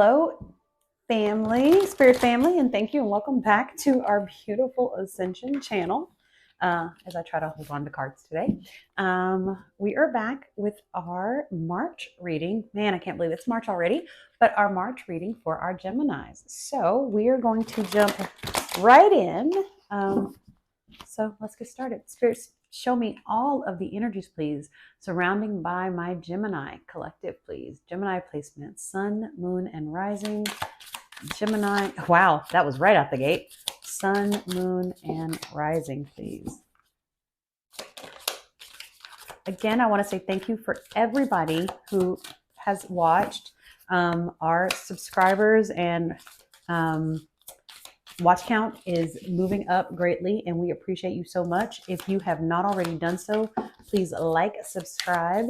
Hello, family, spirit family, and thank you and welcome back to our beautiful Ascension channel. As I try to hold on to cards today, we are back with our March reading. Man, I can't believe it's March already, but our March reading for our Geminis. So we are going to jump right in. So let's get started. Spirits, show me all of the energies, please, surrounding by my Gemini collective, please. Gemini placement, sun, moon, and rising. Gemini, wow, that was right out the gate. Sun, moon, and rising, please. Again, I want to say thank you for everybody who has watched. Our subscribers and watch count is moving up greatly, and we appreciate you so much. If you have not already done so, please like, subscribe,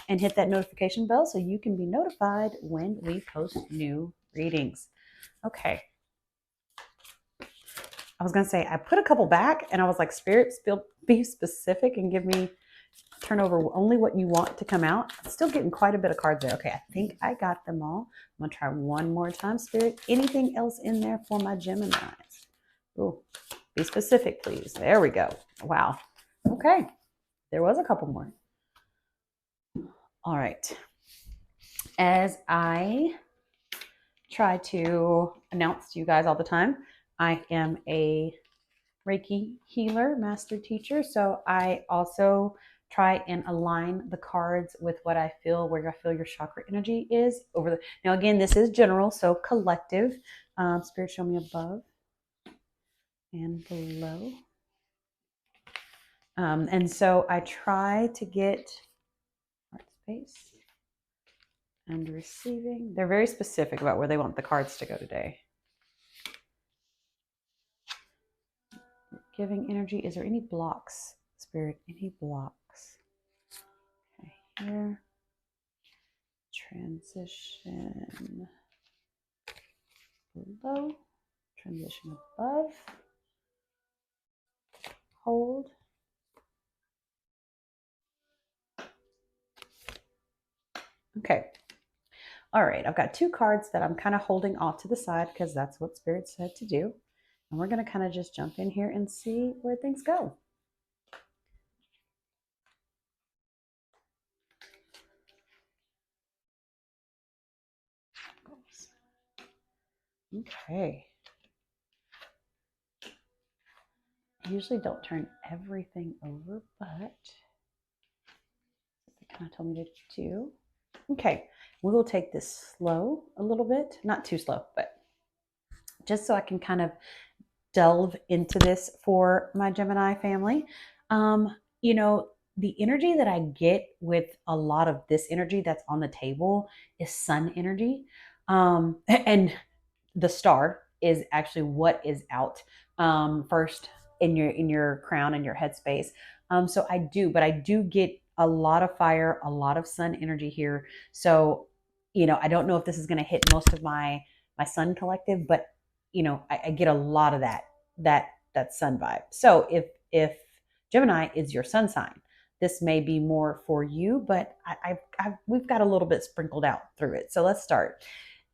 and hit that notification bell so you can be notified when we post new readings. Okay. I was going to say, I put a couple back, and I was like, Spirit, be specific and turn over only what you want to come out. I'm still getting quite a bit of cards there. Okay, I think I got them all. I'm going to try one more time, Spirit. Anything else in there for my Geminis? Oh, be specific, please. There we go. Wow. Okay, there was a couple more. All right. As I try to announce to you guys all the time, I am a Reiki healer, master teacher. So I also try and align the cards with what I feel, where I feel your chakra energy is now again, this is general, so collective. Spirit, show me above and below. And so I try to get heart space and receiving. They're very specific about where they want the cards to go today. Giving energy. Is there any blocks, Spirit? Any blocks? Okay, here. Transition below. Transition above. Hold. Okay. All right. I've got two cards that I'm kind of holding off to the side because that's what Spirit said to do. And we're going to kind of just jump in here and see where things go. Okay. I usually don't turn everything over, but they kind of told me to do. Okay. We will take this slow a little bit. Not too slow, but just so I can kind of delve into this for my Gemini family. The energy that I get with a lot of this energy that's on the table is sun energy. And the star is actually what is out first in your crown and your headspace. So I do get a lot of fire, a lot of sun energy here. So, I don't know if this is going to hit most of my sun collective, but I get a lot of that sun vibe. So if Gemini is your sun sign, this may be more for you, but we've got a little bit sprinkled out through it. So let's start.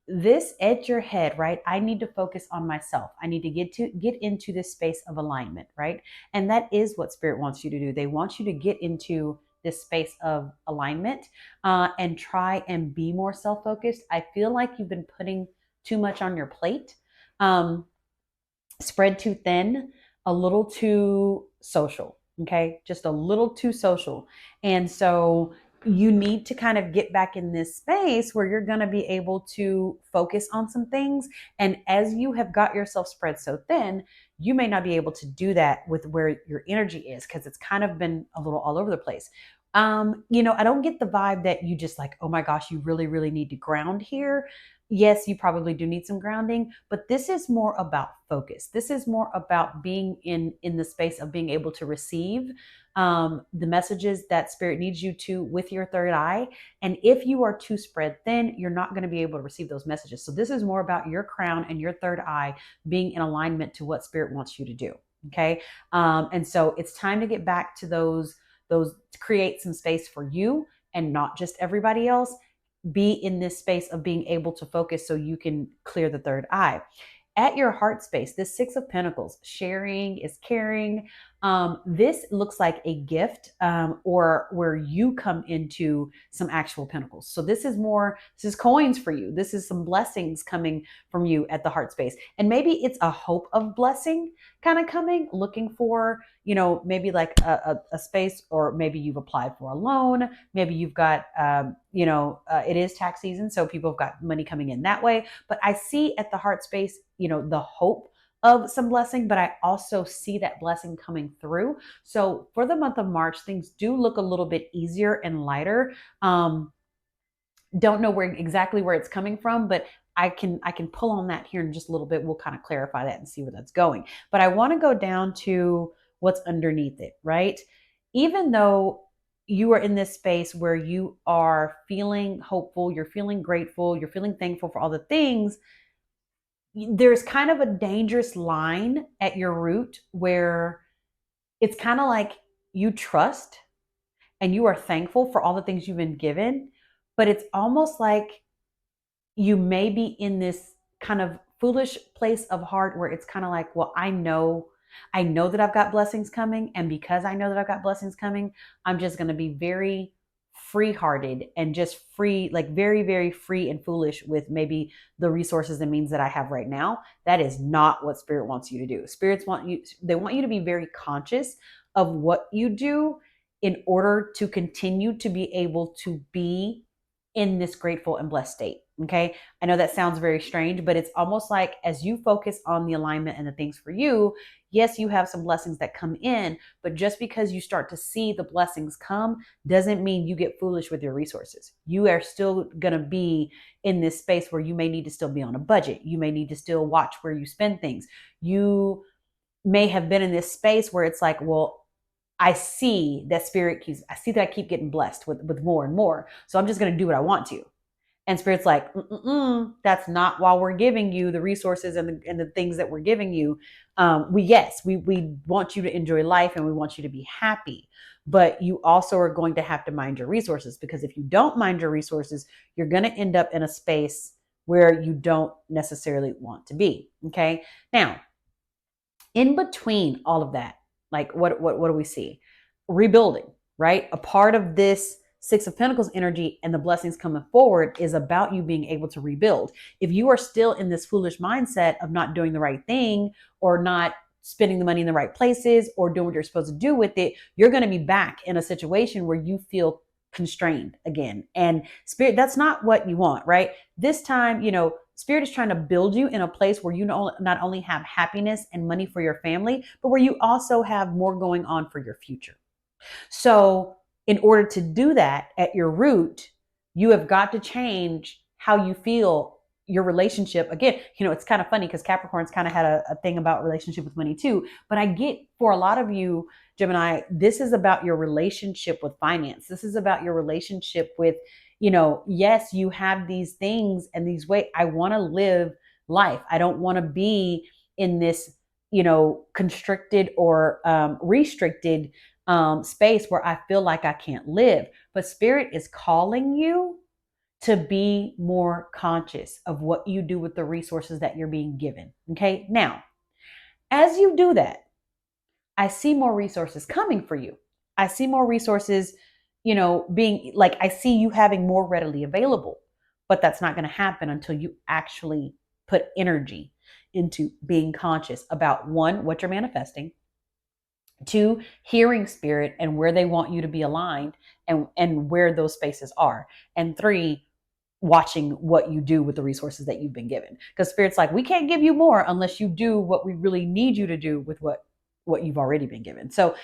This at your head, right? I need to focus on myself. I need to get into this space of alignment, right? And that is what Spirit wants you to do. They want you to get into this space of alignment and try and be more self-focused. I feel like you've been putting too much on your plate, spread too thin, a little too social, okay? Just a little too social. And so you need to kind of get back in this space where you're going to be able to focus on some things. And as you have got yourself spread so thin, you may not be able to do that with where your energy is because it's kind of been a little all over the place. I don't get the vibe that you just like, oh my gosh, you really, really need to ground here. Yes, you probably do need some grounding, but this is more about focus. This is more about being in the space of being able to receive the messages that Spirit needs you to with your third eye. And if you are too spread thin, you're not going to be able to receive those messages. So this is more about your crown and your third eye being in alignment to what Spirit wants you to do. Okay. And so it's time to get back to those create some space for you and not just everybody else. be in this space of being able to focus so you can clear the third eye. At your heart space, this Six of Pentacles, sharing is caring. This looks like a gift, or where you come into some actual pentacles. So this is coins for you. This is some blessings coming from you at the heart space. And maybe it's a hope of blessing kind of coming, looking for, maybe like a space, or maybe you've applied for a loan. Maybe you've got, it is tax season. So people have got money coming in that way. But I see at the heart space, the hope of some blessing, but I also see that blessing coming through. So for the month of March, things do look a little bit easier and lighter. Don't know exactly where it's coming from, but I can pull on that here in just a little bit. We'll kind of clarify that and see where that's going. But I want to go down to what's underneath it, right? Even though you are in this space where you are feeling hopeful, you're feeling grateful, you're feeling thankful for all the things, there's kind of a dangerous line at your root where it's kind of like you trust and you are thankful for all the things you've been given, but it's almost like you may be in this kind of foolish place of heart where it's kind of like, well, I know that I've got blessings coming. And because I know that I've got blessings coming, I'm just going to be very free hearted and just free, like very, very free and foolish with maybe the resources and means that I have right now. That is not what Spirit wants you to do. They want you to be very conscious of what you do in order to continue to be able to be in this grateful and blessed state. Okay. I know that sounds very strange, but it's almost like as you focus on the alignment and the things for you, yes, you have some blessings that come in, but just because you start to see the blessings come doesn't mean you get foolish with your resources. You are still going to be in this space where you may need to still be on a budget. You may need to still watch where you spend things. You may have been in this space where it's like, well, I see that I see that I keep getting blessed with more and more. So I'm just going to do what I want to. And Spirit's like, that's not why we're giving you the resources and the things that we're giving you. We want you to enjoy life and we want you to be happy. But you also are going to have to mind your resources, because if you don't mind your resources, you're going to end up in a space where you don't necessarily want to be. Okay. Now, in between all of that, like what do we see? Rebuilding, right? A part of this Six of Pentacles energy and the blessings coming forward is about you being able to rebuild. If you are still in this foolish mindset of not doing the right thing, or not spending the money in the right places, or doing what you're supposed to do with it, you're going to be back in a situation where you feel constrained again. And Spirit, that's not what you want, right? This time, Spirit is trying to build you in a place where you not only have happiness and money for your family, but where you also have more going on for your future. So in order to do that at your root, you have got to change how you feel your relationship. Again, it's kind of funny because Capricorn's kind of had a thing about relationship with money too. But I get, for a lot of you, Gemini, this is about your relationship with finance. This is about your relationship with, yes, you have these things and these ways. I want to live life. I don't want to be in this, constricted or restricted space where I feel like I can't live. But Spirit is calling you to be more conscious of what you do with the resources that you're being given. Okay. Now, as you do that, I see more resources coming for you. I see more resources, being like, I see you having more readily available, but that's not going to happen until you actually put energy into being conscious about, one, what you're manifesting, two, hearing Spirit and where they want you to be aligned, and where those spaces are, and three, watching what you do with the resources that you've been given. Because Spirit's like, we can't give you more unless you do what we really need you to do with what you've already been given. So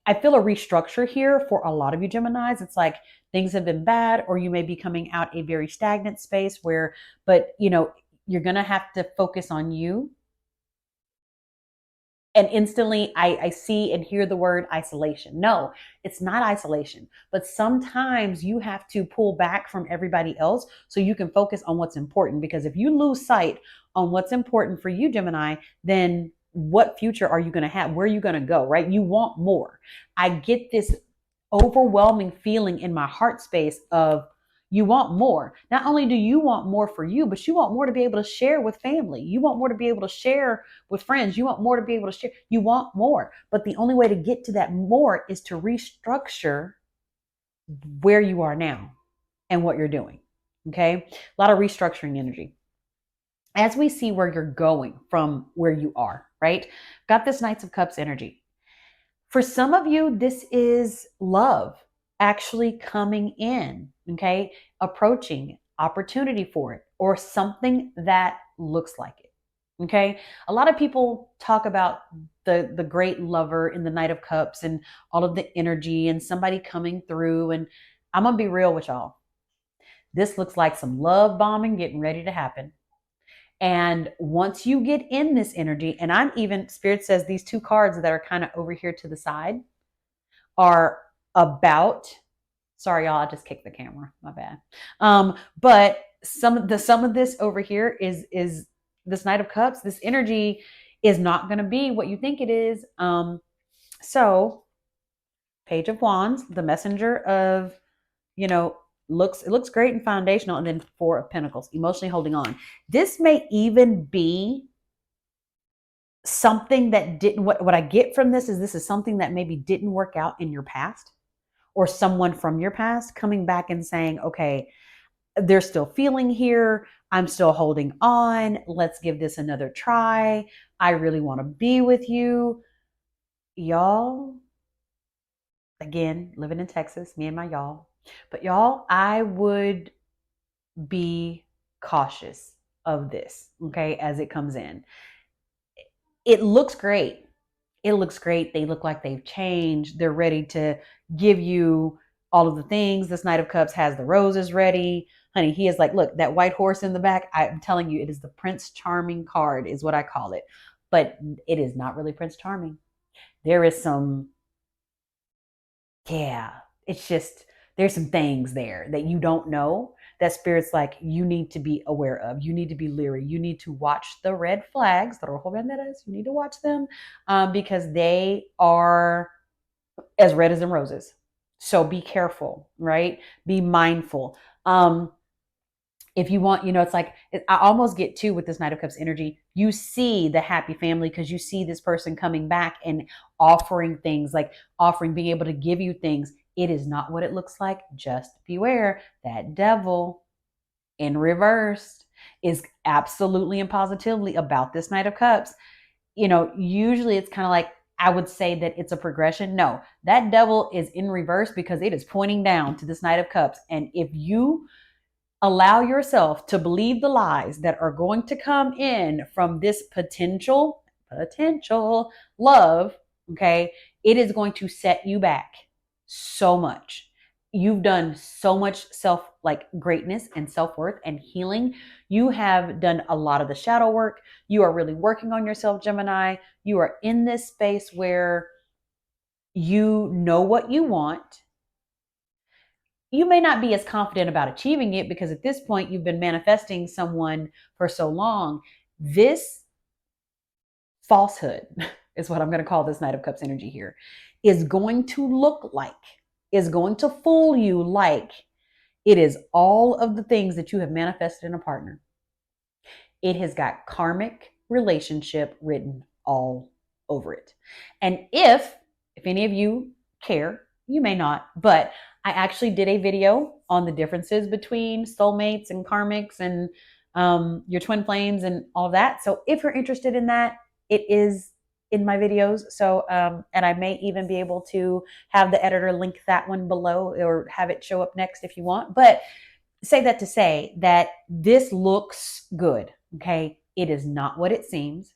I feel a restructure here for a lot of you Geminis. It's like things have been bad, or you may be coming out a very stagnant space but you're going to have to focus on you. And instantly I see and hear the word isolation. No, it's not isolation, but sometimes you have to pull back from everybody else so you can focus on what's important. Because if you lose sight on what's important for you, Gemini, then what future are you going to have? Where are you going to go, right? You want more. I get this overwhelming feeling in my heart space of, You want more. Not only do you want more for you, but you want more to be able to share with family. You want more to be able to share with friends. You want more to be able to share. You want more. But the only way to get to that more is to restructure where you are now and what you're doing. Okay. A lot of restructuring energy. As we see where you're going from where you are, right? Got this Knights of Cups energy. For some of you, this is love actually coming in, okay? Approaching opportunity for it or something that looks like it. Okay? A lot of people talk about the great lover in the Knight of Cups and all of the energy and somebody coming through, and I'm going to be real with y'all. This looks like some love bombing getting ready to happen. And once you get in this energy, and I'm even, Spirit says these two cards that are kind of over here to the side are about, sorry y'all, I just kicked the camera, my bad. But some of this over here is this Knight of Cups. This energy is not going to be what you think it is. So Page of Wands, the messenger of, you know, it looks great and foundational, and then Four of Pentacles, emotionally holding on. This may even be something that didn't, what I get from this is something that maybe didn't work out in your past, or someone from your past coming back and saying, okay, there's still feeling here. I'm still holding on. Let's give this another try. I really want to be with you. Y'all, again, living in Texas, me and my y'all. But y'all, I would be cautious of this, okay, as it comes in. It looks great. It looks great. They look like they've changed. They're ready to give you all of the things. This Knight of Cups has the roses ready. Honey, he is like, look, that white horse in the back. I'm telling you, it is the Prince Charming card, is what I call it. But it is not really Prince Charming. There is some, yeah, it's just, there's some things there that you don't know that Spirit's like, you need to be aware of. You need to be leery. You need to watch the red flags, the rojo banderas. You need to watch them because they are as red as them roses. So be careful, right? Be mindful. If you want, it's like, I almost get to with this Knight of Cups energy. You see the happy family because you see this person coming back and offering things, like being able to give you things. It is not what it looks like. Just beware. That devil in reverse is absolutely and positively about this Knight of Cups. Usually it's kind of like, I would say that it's a progression. No, that devil is in reverse because it is pointing down to this Knight of Cups. And if you allow yourself to believe the lies that are going to come in from this potential love, okay, it is going to set you back so much. You've done so much greatness and self-worth and healing. You have done a lot of the shadow work. You are really working on yourself, Gemini. You are in this space where you know what you want. You may not be as confident about achieving it because at this point you've been manifesting someone for so long. This falsehood is what I'm going to call this Knight of Cups energy here, is going to fool you like it is all of the things that you have manifested in a partner. It has got karmic relationship written all over it. And if any of you care, you may not, but I actually did a video on the differences between soulmates and karmics and your twin flames and all that. So if you're interested in that, it is in my videos. So, and I may even be able to have the editor link that one below or have it show up next if you want. But say that to say that this looks good. Okay. It is not what it seems.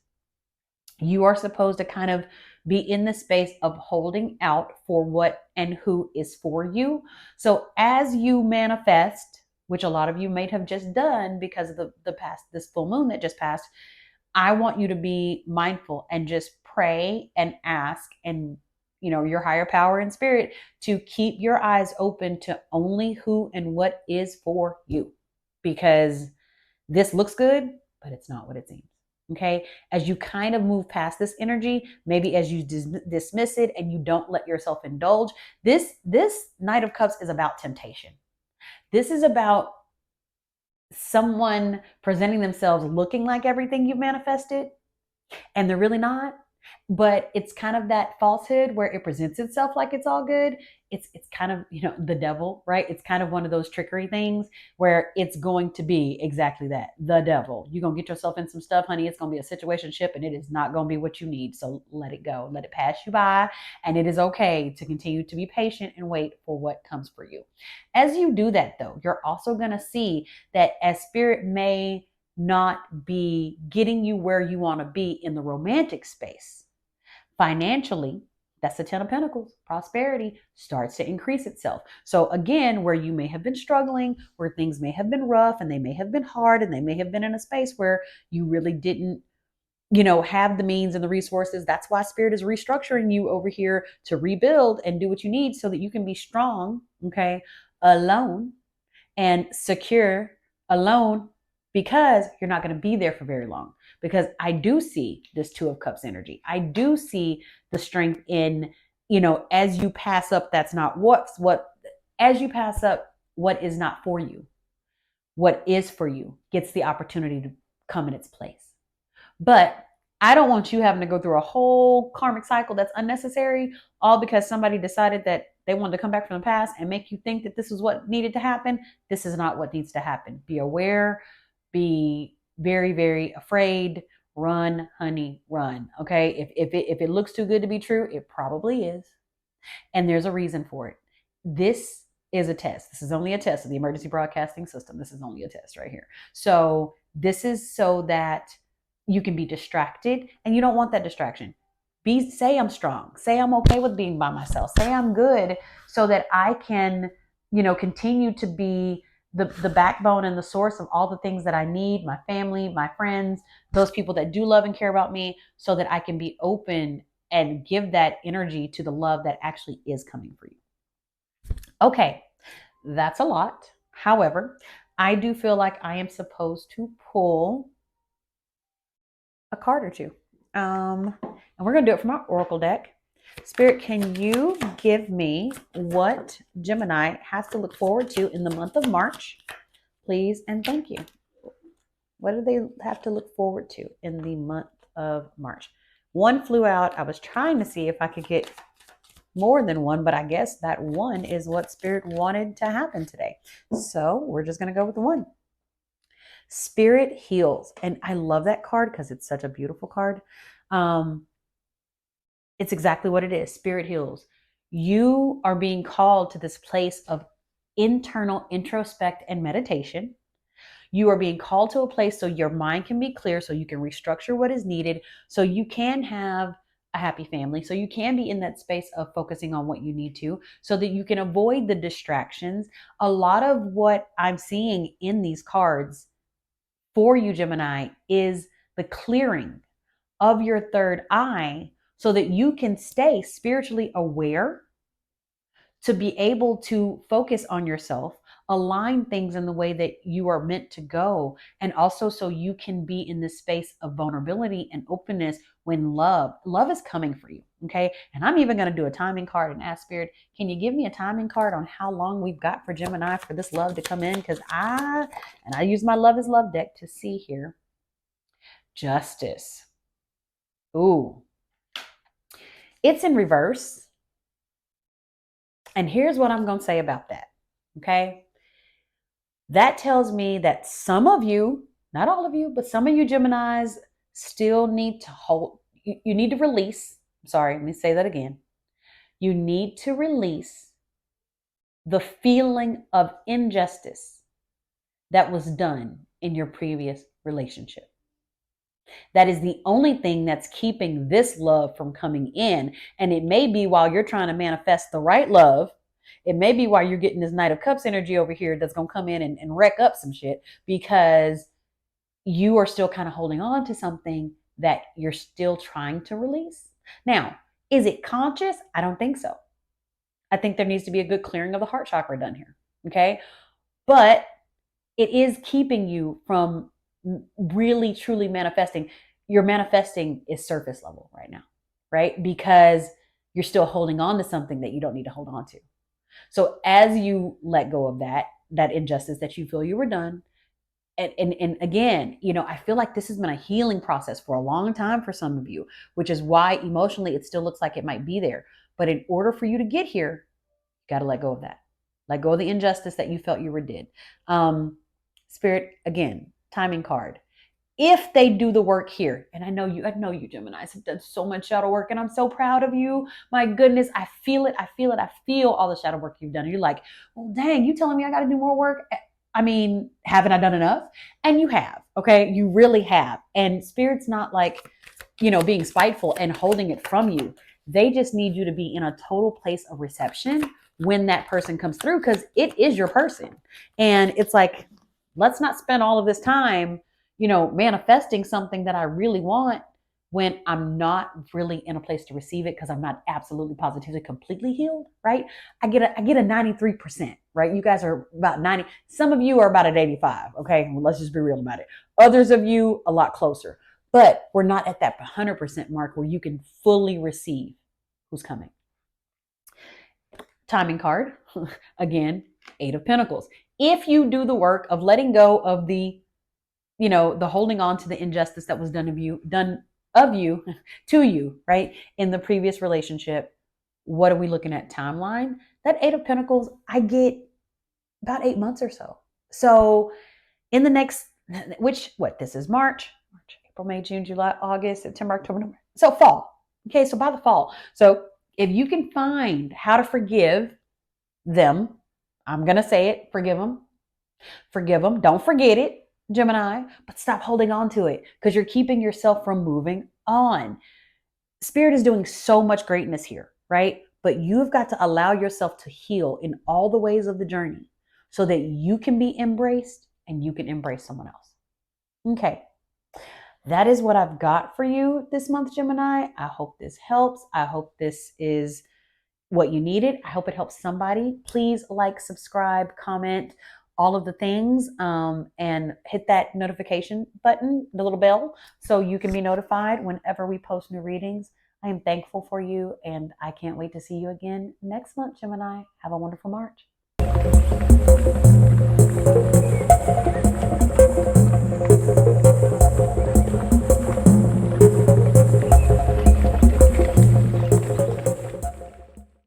You are supposed to kind of be in the space of holding out for what and who is for you. So as you manifest, which a lot of you may have just done because of the past, this full moon that just passed, I want you to be mindful and just pray and ask and your higher power and spirit to keep your eyes open to only who and what is for you, because this looks good, but it's not what it seems. Okay. As you kind of move past this energy, maybe as you dismiss it and you don't let yourself indulge, this Knight of Cups is about temptation. This is about someone presenting themselves looking like everything you've manifested, and they're really not. But it's kind of that falsehood where it presents itself like it's all good. It's kind of, the devil, right? It's kind of one of those trickery things where it's going to be exactly that, the devil. You're gonna get yourself in some stuff, honey. It's gonna be a situationship, and it is not gonna be what you need. So let it go, let it pass you by, and it is okay to continue to be patient and wait for what comes for you. As you do that, though, you're also gonna see that as spirit may not be getting you where you want to be in the romantic space, financially, that's the 10 of Pentacles. Prosperity starts to increase itself. So again, where you may have been struggling, where things may have been rough and they may have been hard and they may have been in a space where you really didn't, have the means and the resources. That's why spirit is restructuring you over here to rebuild and do what you need so that you can be strong, okay, alone and secure alone, because you're not going to be there for very long. Because I do see this Two of Cups energy. I do see the strength in, as you pass up, that's not as you pass up what is not for you, what is for you gets the opportunity to come in its place. But I don't want you having to go through a whole karmic cycle that's unnecessary, all because somebody decided that they wanted to come back from the past and make you think that this is what needed to happen. This is not what needs to happen. Be aware, be very, very afraid. Run, honey, run. Okay. If it looks too good to be true, it probably is. And there's a reason for it. This is a test. This is only a test of the emergency broadcasting system. This is only a test right here. So this is so that you can be distracted, and you don't want that distraction. Say I'm strong. Say I'm okay with being by myself. Say I'm good so that I can, continue to be the backbone and the source of all the things that I need, my family, my friends, those people that do love and care about me, so that I can be open and give that energy to the love that actually is coming for you. Okay, that's a lot. However, I do feel like I am supposed to pull a card or two. And we're going to do it from our Oracle deck. Spirit, can you give me what Gemini has to look forward to in the month of March, please? And thank you. What do they have to look forward to in the month of March? One flew out. I was trying to see if I could get more than one, but I guess that one is what Spirit wanted to happen today. So we're just going to go with the one. Spirit heals. And I love that card because it's such a beautiful card. It's exactly what it is. Spirit heals. You are being called to this place of internal introspect and meditation. You are being called to a place so your mind can be clear, so you can restructure what is needed, so you can have a happy family, so you can be in that space of focusing on what you need to, so that you can avoid the distractions. A lot of what I'm seeing in these cards for you, Gemini, is the clearing of your third eye so that you can stay spiritually aware, to be able to focus on yourself, align things in the way that you are meant to go, and also so you can be in this space of vulnerability and openness when love is coming for you. Okay. And I'm even going to do a timing card and ask Spirit, can you give me a timing card on how long we've got for Gemini for this love to come in? Because I use my Love is Love deck to see here. Justice. Ooh, it's in reverse. And here's what I'm going to say about that. Okay. That tells me that some of you, not all of you, but some of you Geminis still need to hold, you need to release. Sorry, let me say that again. You need to release the feeling of injustice that was done in your previous relationship. That is the only thing that's keeping this love from coming in. And it may be while you're trying to manifest the right love. It may be while you're getting this Knight of Cups energy over here that's going to come in and wreck up some shit, because you are still kind of holding on to something that you're still trying to release. Now, is it conscious? I don't think so. I think there needs to be a good clearing of the heart chakra done here. Okay. But it is keeping you from really truly manifesting. Your manifesting is surface level right now, right? Because you're still holding on to something that you don't need to hold on to. So as you let go of that, that injustice that you feel you were done. And again, I feel like this has been a healing process for a long time for some of you, which is why emotionally it still looks like it might be there. But in order for you to get here, you got to let go of that. Let go of the injustice that you felt you were did. Spirit, again, timing card. If they do the work here, and I know you Geminis have done so much shadow work, and I'm so proud of you. My goodness, I feel it. I feel all the shadow work you've done. And you're like, well, dang, you telling me I got to do more work? I mean, haven't I done enough? And you have, okay? You really have. And Spirit's not like, being spiteful and holding it from you. They just need you to be in a total place of reception when that person comes through, because it is your person. And it's like, let's not spend all of this time, manifesting something that I really want when I'm not really in a place to receive it, because I'm not absolutely positively completely healed, right? I get a 93%, right? You guys are about 90. Some of you are about at 85, okay? Well, let's just be real about it. Others of you a lot closer. But we're not at that 100% mark where you can fully receive who's coming. Timing card, again, 8 of Pentacles. If you do the work of letting go of the holding on to the injustice that was done of you to you, right, in the previous relationship, what are we looking at timeline? That 8 of Pentacles, I get about 8 months or so. So in the next, this is March, April, May, June, July, August, September, October, November. So fall. Okay, so by the fall. So if you can find how to forgive them, I'm going to say it, forgive them. Don't forget it, Gemini, but stop holding on to it, because you're keeping yourself from moving on. Spirit is doing so much greatness here, right? But you've got to allow yourself to heal in all the ways of the journey so that you can be embraced and you can embrace someone else. Okay. That is what I've got for you this month, Gemini. I hope this helps. I hope this is what you needed. I hope it helps somebody. Please like, subscribe, comment, all of the things, and hit that notification button, the little bell, so you can be notified whenever we post new readings. I am thankful for you, and I can't wait to see you again next month, Gemini. Have a wonderful March.